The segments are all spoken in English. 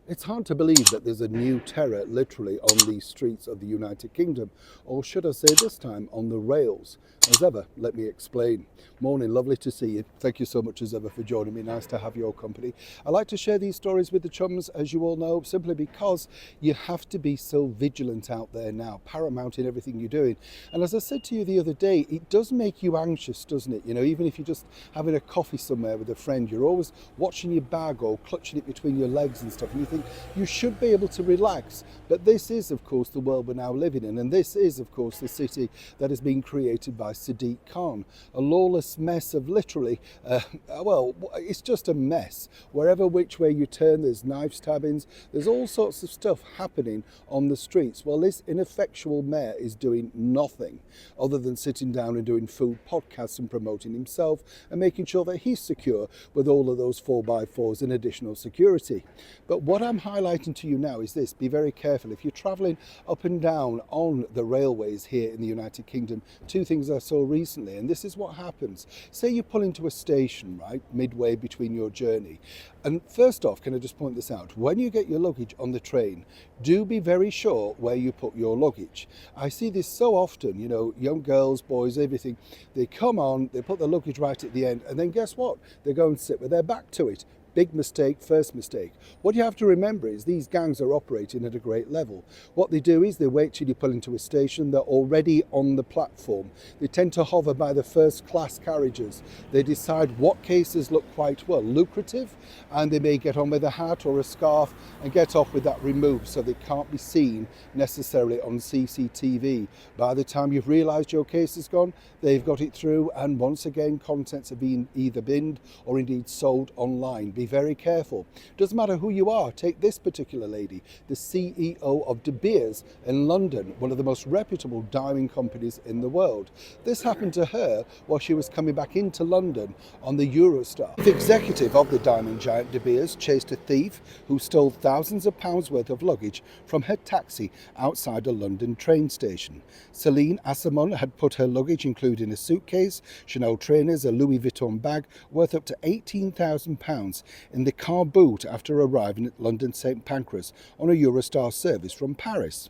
It's hard to believe that there's a new terror literally on the streets of the United Kingdom, or should I say this time on the rails. As ever, let me explain. Morning, lovely to see you. Thank you so much as ever for joining me. Nice to have your company. I like to share these stories with the chums, as you all know, simply because you have to be so vigilant out there now, paramount in everything you're doing. And as I said to you the other day, it does make you anxious, doesn't it? You know, even if you're just having a coffee somewhere with a friend, you're always watching your bag or clutching it between your legs and stuff, and you think, you should be able to relax. But this is, of course, the world we're now living in. And this is, of course, the city that has been created by Sadiq Khan. A lawless mess of literally, well, it's just a mess. Wherever which way you turn, there's knife stabbings. There's all sorts of stuff happening on the streets. Well, this ineffectual mayor is doing nothing other than sitting down and doing food podcasts and promoting himself and making sure that he's secure with all of those 4x4s and additional security. But what I'm highlighting to you now is this: be very careful. If you're travelling up and down on the railways here in the United Kingdom, two things I saw recently, and this is what happens. Say you pull into a station, right, midway between your journey. And first off, can I just point this out? When you get your luggage on the train, do be very sure where you put your luggage. I see this so often, you know, young girls, boys, everything. They come on, they put the luggage right at the end, and then guess what? They go and sit with their back to it. Big mistake, first mistake. What you have to remember is these gangs are operating at a great level. What they do is they wait till you pull into a station. They're already on the platform. They tend to hover by the first class carriages. They decide what cases look quite, well, lucrative, and they may get on with a hat or a scarf and get off with that removed so they can't be seen necessarily on CCTV. By the time you've realised your case is gone, they've got it through, and once again contents are being either binned or indeed sold online. Be very careful. Doesn't matter who you are. Take this particular lady, the CEO of De Beers in London, one of the most reputable diamond companies in the world. This happened to her while she was coming back into London on the Eurostar. The executive of the diamond giant De Beers chased a thief who stole thousands of pounds worth of luggage from her taxi outside a London train station. Celine Assamon had put her luggage, including a suitcase, Chanel trainers, a Louis Vuitton bag worth up to £18,000 in the car boot after arriving at London St Pancras on a Eurostar service from Paris.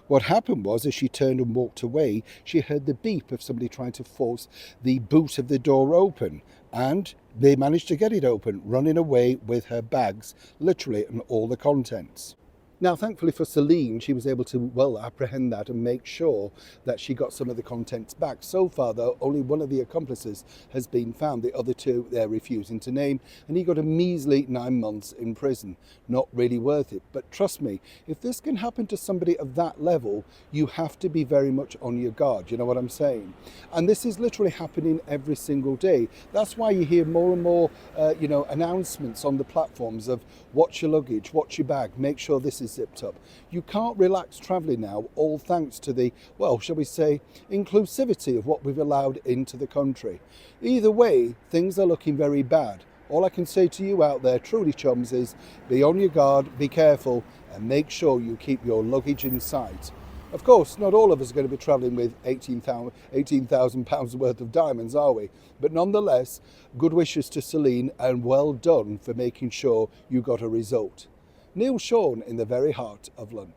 What happened was, as she turned and walked away, she heard the beep of somebody trying to force the boot of the door open, and they managed to get it open, running away with her bags, literally, and all the contents. Now, thankfully for Celine, she was able to, well, apprehend that and make sure that she got some of the contents back. So far, though, only one of the accomplices has been found. The other two, they're refusing to name, and he got a measly 9 months in prison. Not really worth it. But trust me, if this can happen to somebody of that level, you have to be very much on your guard. You know what I'm saying? And this is literally happening every single day. That's why you hear more and more, announcements on the platforms of watch your luggage, watch your bag, make sure this is zipped up. You can't relax travelling now, all thanks to the, well, shall we say, inclusivity of what we've allowed into the country. Either way, things are looking very bad. All I can say to you out there, truly chums, is be on your guard, be careful, and make sure you keep your luggage in sight. Of course, not all of us are going to be travelling with £18,000 worth of diamonds, are we? But nonetheless, good wishes to Celine, and well done for making sure you got a result. Neil Sean in the very heart of London.